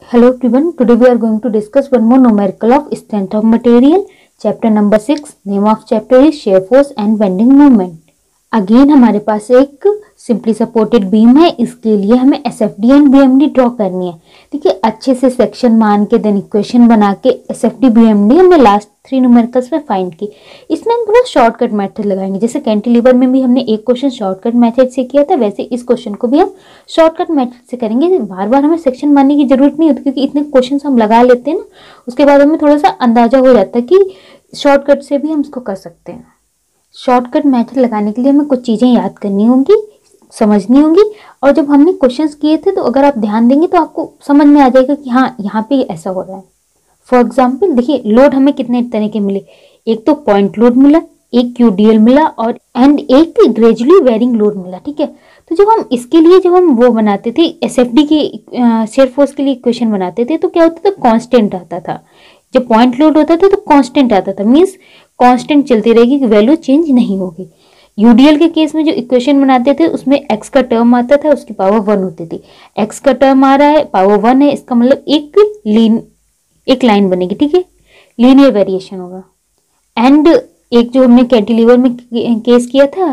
Hello everyone, today we are going to discuss one more numerical of strength of material, chapter number 6. Name of chapter is shear force and bending moment. Again हमारे पास एक simply supported beam है, इसके लिए हमें SFD and BMD draw करनी है। देखिए अच्छे से सेक्शन मान के देन इक्वेशन बना के एसएफडी बीएमडी हमने लास्ट 3 न्यूमेरिकल्स में फाइंड की। इसमें हम थोड़ा शॉर्टकट मेथड लगाएंगे, जैसे कैंटिलीवर में भी हमने एक क्वेश्चन शॉर्टकट मेथड से किया था, वैसे इस क्वेश्चन को भी हम शॉर्टकट मेथड से करेंगे। बार बार हमें सेक्शन मानने की जरूरत नहीं होती, क्योंकि इतने क्वेश्चन हम लगा लेते हैं ना, उसके बाद हमें थोड़ा सा अंदाजा हो जाता है कि शॉर्टकट से भी हम इसको कर सकते हैं। शॉर्टकट मेथड लगाने के लिए हमें कुछ चीज़ें याद करनी होंगी, समझनी होंगी, और जब हमने क्वेश्चंस किए थे तो अगर आप ध्यान देंगे तो आपको समझ में आ जाएगा कि हाँ यहाँ पे ऐसा हो रहा है। फॉर एग्जाम्पल देखिए, लोड हमें कितने तरह के मिले, एक तो पॉइंट लोड मिला, एक क्यूडीएल मिला और एक ग्रेजुअली वेरिंग लोड मिला। ठीक है, तो जब हम इसके लिए जब हम वो बनाते थे एसएफडी के शेयर फोर्स के लिए इक्वेशन बनाते थे तो क्या होता था, कांस्टेंट आता था। जब पॉइंट लोड होता था तो कांस्टेंट आता था, मींस कांस्टेंट चलती रहेगी, वैल्यू चेंज नहीं होगी। यूडीएल के केस में जो इक्वेशन बनाते थे उसमें एक्स का टर्म आता था, उसकी पावर 1 होती थी। एक्स का टर्म आ रहा है, पावर 1 है, इसका मतलब एक लाइन बनेगी। ठीक है, लीनियर वेरिएशन होगा। एंड एक जो हमने कैंटिलीवर में केस किया था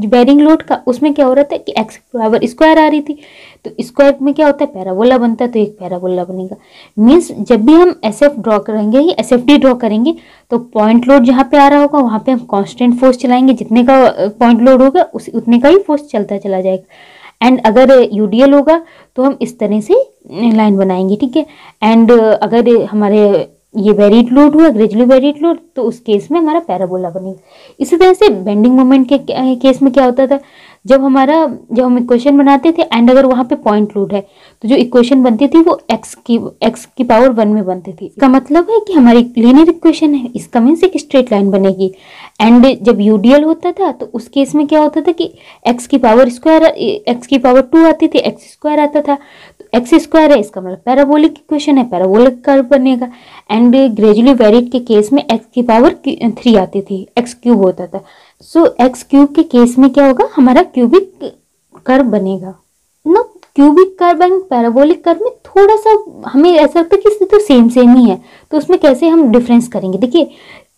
बेरिंग लोड का, उसमें क्या हो रहा था कि एक्स पावर स्क्वायर आ रही थी, तो स्क्वायर में क्या होता है, पैराबोला बनता है, तो एक पैराबोला बनेगा। मीन्स जब भी हम एसएफ ड्रॉ करेंगे या एसएफडी ड्रॉ करेंगे तो पॉइंट लोड जहाँ पे आ रहा होगा वहाँ पे हम कांस्टेंट फोर्स चलाएंगे, जितने का पॉइंट लोड होगा उतने का ही फोर्स चलता चला जाएगा। एंड अगर यूडीएल होगा तो हम इस तरह से लाइन बनाएंगे। ठीक है, एंड अगर हमारे ये वेरिड लोड हुआ, ग्रेजुअली वेरिड लोड, तो उस केस में हमारा पैराबोला बनेगा। इसी तरह से बेंडिंग मोमेंट के केस में क्या होता था, जब हम इक्वेशन बनाते थे एंड अगर वहाँ पे पॉइंट लोड है तो जो इक्वेशन बनती थी वो एक्स की पावर 1 में बनती थी। इसका मतलब है कि हमारी लीनियर इक्वेशन है, इसका मीन्स एक स्ट्रेट लाइन बनेगी। एंड जब यूडीएल होता था तो उस केस में क्या होता था कि एक्स की पावर 2 आती थी, एक्स स्क्वायर आता था, तो एक्स स्क्वायर है, इसका मतलब पैराबोलिक इक्वेशन है, पैराबोलिक कर्व बनेगा। एंड ग्रेजुअली वेरिड के केस में एक्स की पावर 3 आती थी, एक्स क्यूब होता था। सो एक्स क्यूब के केस में क्या होगा, हमारा क्यूबिक कर्व बनेगा ना। Cubic curve and parabolic curve में थोड़ा सा हमें ऐसा लगता है कि तो सेम ही है, तो उसमें कैसे हम डिफरेंस करेंगे। देखिए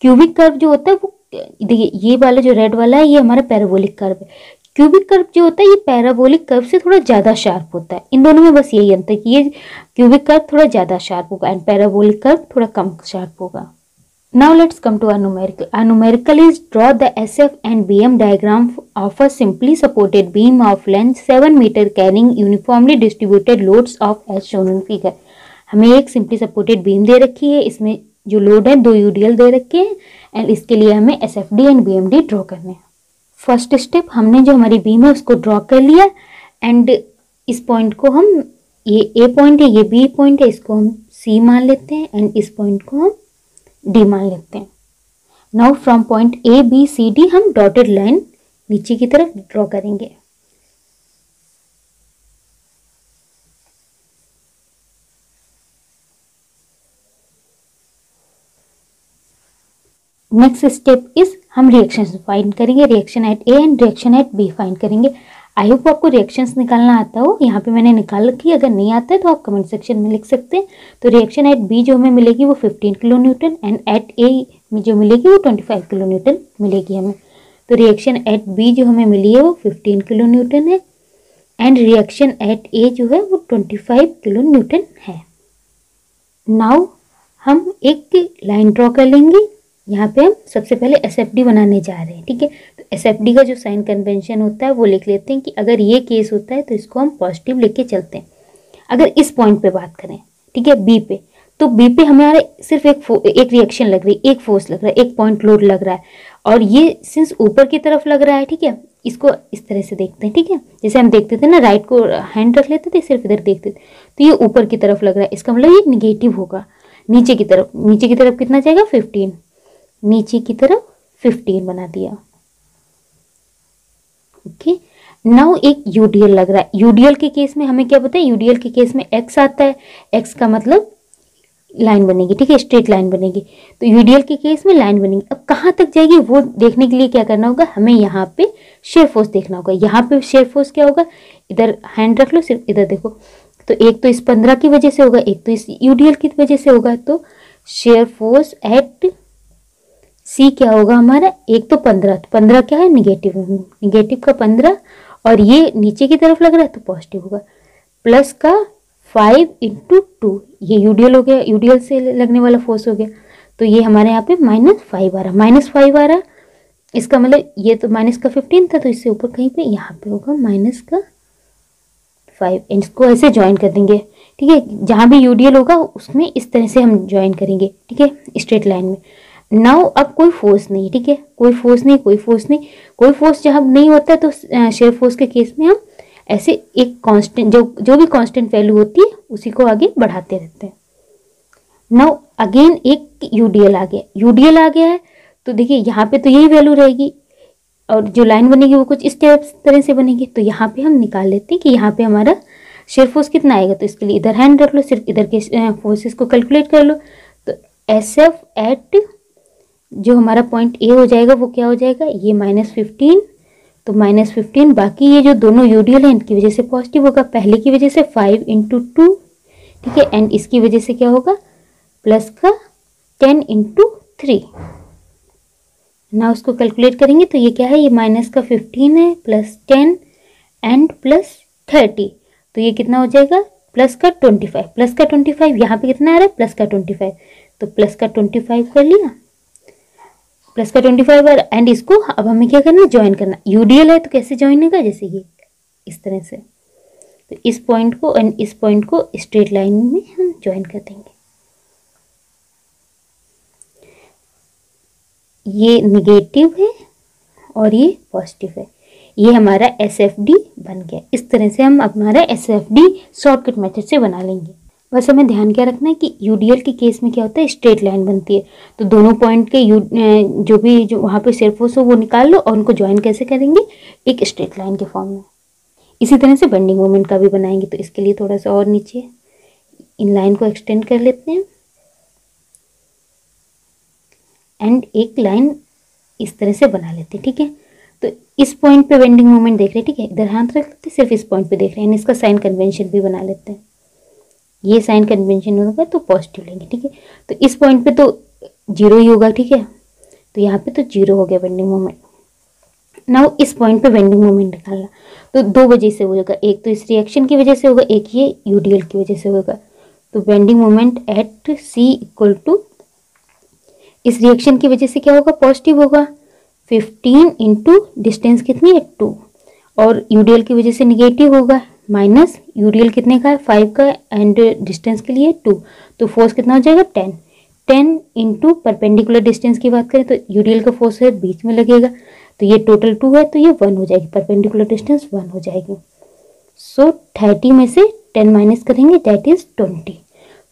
क्यूबिक कर्व जो होता है वो, देखिए ये वाला जो रेड वाला है ये हमारा पैराबोलिक कर्व है। क्यूबिक कर्व जो होता है ये पैराबोलिक कर्व से थोड़ा ज़्यादा शार्प होता है। इन दोनों में बस यही अंतर है कि ये क्यूबिक कर्व थोड़ा ज़्यादा शार्प होगा एंड पैराबोलिक कर्व थोड़ा कम शार्प होगा। Now let's come to our numerical. Our numerical is draw the SF and BM diagram of a simply supported beam of length 7 meter carrying uniformly distributed loads of as shown in figure. हमें एक simply supported beam दे रखी है, इसमें जो load है 2 UDL दे रखे हैं and इसके लिए हमें एसएफडी एंड बीएमडी ड्रॉ करने हैं। फर्स्ट स्टेप, हमने जो हमारी बीम है उसको ड्रॉ कर लिया एंड इस पॉइंट को हम, ये ए पॉइंट है, ये बी पॉइंट है, इसको हम सी मान लेते हैं एंड इस पॉइंट को हम डी मान लेते हैं। Now from point A B C D हम डॉटेड लाइन नीचे की तरफ ड्रॉ करेंगे। नेक्स्ट स्टेप इज हम रिएक्शंस फाइंड करेंगे, reaction at A and reaction at B find करेंगे। आई होप आपको रिएक्शंस निकालना आता हो, यहाँ पे मैंने निकाल रखी है, अगर नहीं आता है तो आप कमेंट सेक्शन में लिख सकते हैं। तो रिएक्शन एट बी जो हमें मिलेगी वो 15 किलो न्यूटन एंड एट ए में जो मिलेगी वो 25 किलो न्यूटन मिलेगी हमें। तो रिएक्शन एट बी जो हमें मिली है वो 15 किलो न्यूटन है एंड रिएक्शन एट ए जो है वो 25 किलो न्यूटन है। नाउ हम एक लाइन ड्रॉ कर लेंगे, यहाँ पे हम सबसे पहले एसएफडी बनाने जा रहे हैं। ठीक है, तो एसएफडी का जो साइन कन्वेंशन होता है वो लिख लेते हैं कि अगर ये केस होता है तो इसको हम पॉजिटिव लेके चलते हैं। अगर इस पॉइंट पे बात करें, ठीक है, बी पे, तो बी पे हमारे सिर्फ एक रिएक्शन लग रही है, एक फोर्स लग रहा है, एक पॉइंट लोड लग रहा है और ये सिंस ऊपर की तरफ लग रहा है। ठीक है, इसको इस तरह से देखते हैं। ठीक है, जैसे हम देखते थे ना, राइट को हैंड रख लेते थे, सिर्फ इधर देखते थे, तो ये ऊपर की तरफ लग रहा है, इसका मतलब ये निगेटिव होगा। नीचे की तरफ कितना जाएगा, 15, नीचे की तरफ 15 बना दिया। ओके, नाउ एक यूडीएल लग रहा है। यूडीएल के केस में हमें क्या पता है, यूडीएल के केस में एक्स आता है, एक्स का मतलब लाइन बनेगी। ठीक है, स्ट्रेट लाइन बनेगी, तो यूडीएल के केस में लाइन बनेगी। अब कहाँ तक जाएगी वो देखने के लिए क्या करना होगा, हमें यहाँ पे शेयर फोर्स देखना होगा। यहाँ पे शेयर फोर्स क्या होगा, इधर हैंड रख लो, सिर्फ इधर देखो, तो एक तो इस 15 की वजह से होगा, एक तो इस यूडीएल की वजह से होगा। तो शेयर फोर्स एट सी क्या होगा हमारा, एक तो 15, तो 15 क्या है निगेटिव, निगेटिव का 15 और ये नीचे की तरफ लग रहा है तो पॉजिटिव होगा, प्लस का 5 इंटू 2, ये यूडीएल हो गया, यूडीएल से लगने वाला फोर्स हो गया। तो ये हमारे यहाँ पे -5 आ रहा, -5 आ रहा, इसका मतलब ये तो माइनस का 15 था, तो इससे ऊपर कहीं पे यहाँ पे होगा माइनस का 5। इसको ऐसे ज्वाइन कर देंगे, ठीक है। जहाँ भी यूडीएल होगा उसमें इस तरह से हम ज्वाइन करेंगे, ठीक है, स्ट्रेट लाइन में। नाउ अब कोई फोर्स नहीं, ठीक है, कोई फोर्स नहीं, कोई फोर्स नहीं, कोई फोर्स जहाँ नहीं होता है तो शेयर फोर्स के केस में हम ऐसे एक कांस्टेंट, जो भी कांस्टेंट वैल्यू होती है उसी को आगे बढ़ाते रहते हैं। नाउ अगेन एक यूडीएल आ गया, यूडीएल आ गया है तो देखिए यहाँ पे तो यही वैल्यू रहेगी और जो लाइन बनेगी वो कुछ इस तरह से बनेगी। तो यहाँ पे हम निकाल लेते हैं कि यहाँ पे हमारा शेयर फोर्स कितना आएगा। तो इसके लिए इधर हैंड रख लो, सिर्फ इधर के फोर्सेस को कैलकुलेट कर लो। तो एस एफ एट जो हमारा पॉइंट ए हो जाएगा वो क्या हो जाएगा, ये -15, तो -15, बाकी ये जो दोनों यूडीएल है इनकी वजह से पॉजिटिव होगा, पहले की वजह से 5 इंटू 2, ठीक है, एंड इसकी वजह से क्या होगा प्लस का 10 इंटू 3। ना उसको कैलकुलेट करेंगे तो ये क्या है, ये माइनस का 15 है, प्लस 10 एंड प्लस 30, तो ये कितना हो जाएगा प्लस का 25, प्लस का 25, यहाँ पे कितना आ रहा है प्लस का 25, तो प्लस का 25 कर लिया, प्लस का 25 और एंड इसको अब हमें क्या करना है ज्वाइन करना। यूडीएल है तो कैसे ज्वाइन होगा, जैसे ये इस तरह से, तो इस पॉइंट को एंड इस पॉइंट को स्ट्रेट लाइन में हम ज्वाइन कर देंगे। ये निगेटिव है और ये पॉजिटिव है, ये हमारा SFD बन गया। इस तरह से हम हमारा SFD शॉर्टकट मेथड से बना लेंगे। बस हमें ध्यान क्या रखना है कि यूडीएल के केस में क्या होता है, स्ट्रेट लाइन बनती है, तो दोनों पॉइंट के जो वहाँ पे शेयर फोर्स हो वो निकाल लो और उनको ज्वाइन कैसे करेंगे, एक स्ट्रेट लाइन के फॉर्म में। इसी तरह से बेंडिंग मोमेंट का भी बनाएंगे। तो इसके लिए थोड़ा सा और नीचे इन लाइन को एक्सटेंड कर लेते हैं एंड एक लाइन इस तरह से बना लेते हैं, ठीक है। तो इस पॉइंट पे बेंडिंग मोमेंट देख रहे हैं, ठीक है, इधर हाथ रख लेते हैं, सिर्फ इस पॉइंट पे देख रहे हैं, इसका साइन कन्वेंशन भी बना लेते हैं। ये साइन कन्वेंशन होगा तो पॉजिटिव लेंगे, ठीक है। तो इस पॉइंट पे तो 0 ही होगा, ठीक है, तो यहाँ पे तो 0 हो गया बेंडिंग मोमेंट। नाउ इस पॉइंट पे बेंडिंग मोमेंट निकालना, तो 2 वजह से होगा, एक तो इस रिएक्शन की वजह से होगा, एक ये यूडीएल की वजह से होगा। तो bending moment at C equal to, इस रिएक्शन की वजह से क्या होगा पॉजिटिव होगा, 15 इंटू डिस्टेंस कितनी है 2, और यूडीएल की वजह से निगेटिव होगा, माइनस यूडीएल कितने का है 5 का एंड डिस्टेंस के लिए 2, तो फोर्स कितना हो जाएगा 10 इंटू परपेंडिकुलर डिस्टेंस की बात करें तो यूडीएल का फोर्स है बीच में लगेगा, तो ये टोटल 2 है तो ये 1 हो जाएगी, परपेंडिकुलर डिस्टेंस 1 हो जाएगी। सो 30 में से 10 माइनस करेंगे दैट इज 20,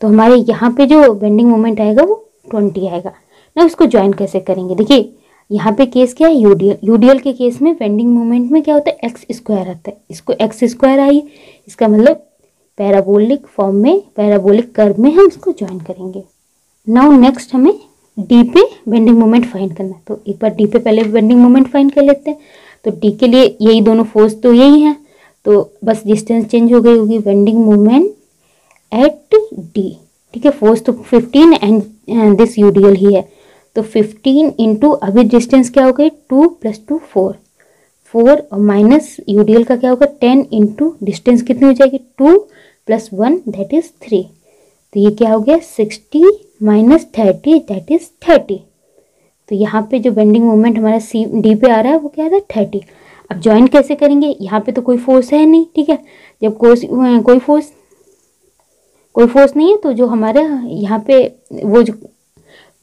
तो हमारे यहाँ पे जो बेंडिंग मोमेंट आएगा वो 20 आएगा ना। उसको ज्वाइन कैसे करेंगे, देखिए यहाँ पे केस क्या है यूडीएल के केस में बेंडिंग मोमेंट में क्या होता है एक्स स्क्वायर आता है, इसको एक्स स्क्वायर आई, इसका मतलब पैराबोलिक फॉर्म में, पैराबोलिक कर्व में हम इसको ज्वाइन करेंगे। नाउ नेक्स्ट हमें डी पे बेंडिंग मोमेंट फाइंड करना है, तो एक बार डी पे पहले बेंडिंग मोमेंट फाइंड कर लेते हैं। तो डी के लिए यही दोनों फोर्स तो यही है, तो बस डिस्टेंस चेंज हो गई होगी, बेंडिंग मोमेंट एट डी, ठीक है, फोर्स तो 15 एंड दिस यूडीएल ही है, तो 15 इंटू अभी डिस्टेंस क्या हो गई 2 + 2 4 और माइनस यूडीएल का क्या होगा 10 इंटू डिस्टेंस कितनी हो जाएगी 2 + 1 दैट इज 3, तो ये क्या हो गया 60 - 30 दैट इज 30। तो यहाँ पे जो बेंडिंग मोमेंट हमारा सी डी पे आ रहा है वो क्या आ रहा है 30। अब ज्वाइन कैसे करेंगे, यहाँ पे तो कोई फोर्स है नहीं, ठीक है, जब कोई फोर्स नहीं है तो जो हमारा यहाँ पे वो जो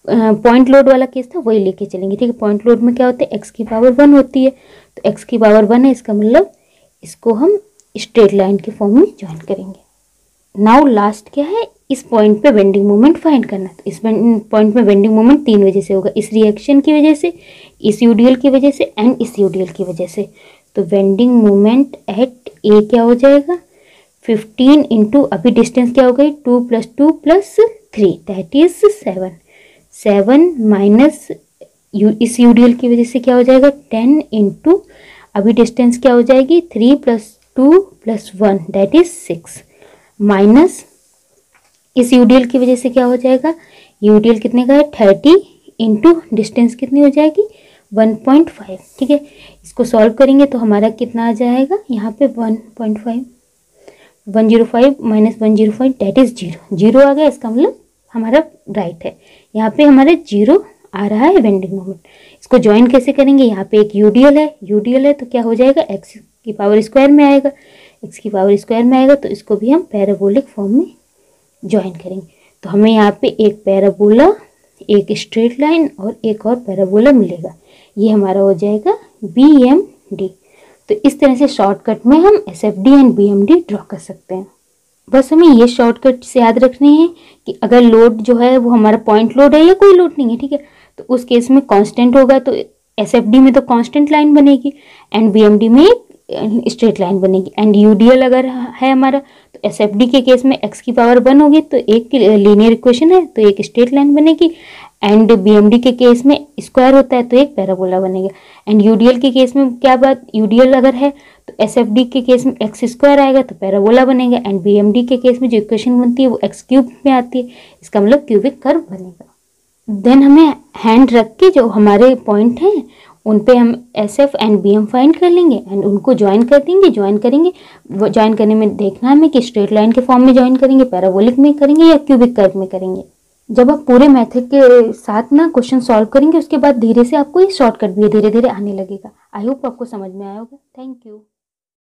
पॉइंट लोड वाला केस था वही लेके चलेंगे, ठीक है। पॉइंट लोड में क्या होता है x की पावर 1 होती है, तो x की पावर 1 है, इसका मतलब इसको हम स्ट्रेट लाइन के फॉर्म में ज्वाइन करेंगे। नाउ लास्ट क्या है, इस पॉइंट पे बेंडिंग मोमेंट फाइंड करना है। तो इस पॉइंट में बेंडिंग मोमेंट 3 वजह से होगा, इस रिएक्शन की वजह से, इस यूडीएल की वजह से एंड इस यूडीएल की वजह से। तो बेंडिंग मोमेंट एट ए क्या हो जाएगा 15 इंटू अभी डिस्टेंस क्या हो गई 2 + 2 + 3 दैट इज 7 माइनस इस यूडीएल की वजह से क्या हो जाएगा 10 इंटू अभी डिस्टेंस क्या हो जाएगी 3 + 2 + 1 दैट इज 6 माइनस इस यूडीएल की वजह से क्या हो जाएगा, यूडीएल कितने का है 30 इंटू डिस्टेंस कितनी हो जाएगी 1.5। ठीक है, इसको सॉल्व करेंगे तो हमारा कितना आ जाएगा यहाँ पे 1.5, 105 माइनस 105 डेट इज 0, 0 आ गया, इसका मतलब हमारा राइट है। यहाँ पे हमारा 0 आ रहा है बेंडिंग मोमेंट। इसको ज्वाइन कैसे करेंगे, यहाँ पे एक यूडीएल है तो क्या हो जाएगा एक्स की पावर स्क्वायर में आएगा, एक्स की पावर स्क्वायर में आएगा, तो इसको भी हम पैराबोलिक फॉर्म में ज्वाइन करेंगे। तो हमें यहाँ पे एक पैराबोला, एक स्ट्रेट लाइन और एक और पैराबोला मिलेगा, ये हमारा हो जाएगा BMD। तो इस तरह से शॉर्टकट में हम SFD एंड BMD ड्रॉ कर सकते हैं। बस हमें ये शॉर्टकट से याद रखने हैं कि अगर लोड जो है वो हमारा पॉइंट लोड है या कोई लोड नहीं है, ठीक है, तो उस केस में कांस्टेंट होगा, तो SFD में तो कांस्टेंट लाइन बनेगी एंड BMD में स्ट्रेट लाइन बनेगी। एंड यूडीएल अगर है हमारा तो SFD के केस में x की पावर 1 होगी, तो एक लीनियर इक्वेशन है तो एक स्ट्रेट लाइन बनेगी, एंड BMD के केस में स्क्वायर होता है तो एक पैराबोला बनेगा। एंड यूडीएल के केस में क्या बात, यूडीएल अगर है तो SFD के केस में एक्स स्क्वायर आएगा तो पैराबोला बनेगा, एंड BMD के केस में जो इक्वेशन बनती है वो एक्स क्यूब में आती है, इसका मतलब क्यूबिक कर्व बनेगा। देन हमें हैंड रख के जो हमारे पॉइंट हैं उन पे हम SF एंड BM फाइंड कर लेंगे एंड उनको ज्वाइन कर देंगे। ज्वाइन करने में देखना हमें कि स्ट्रेट लाइन के फॉर्म में ज्वाइन करेंगे, पैराबोलिक में करेंगे या क्यूबिक कर्व में करेंगे। जब आप पूरे मेथड के साथ ना क्वेश्चन सॉल्व करेंगे उसके बाद धीरे से आपको ये शॉर्टकट भी धीरे धीरे आने लगेगा। आई होप आपको समझ में आया होगा। Thank you.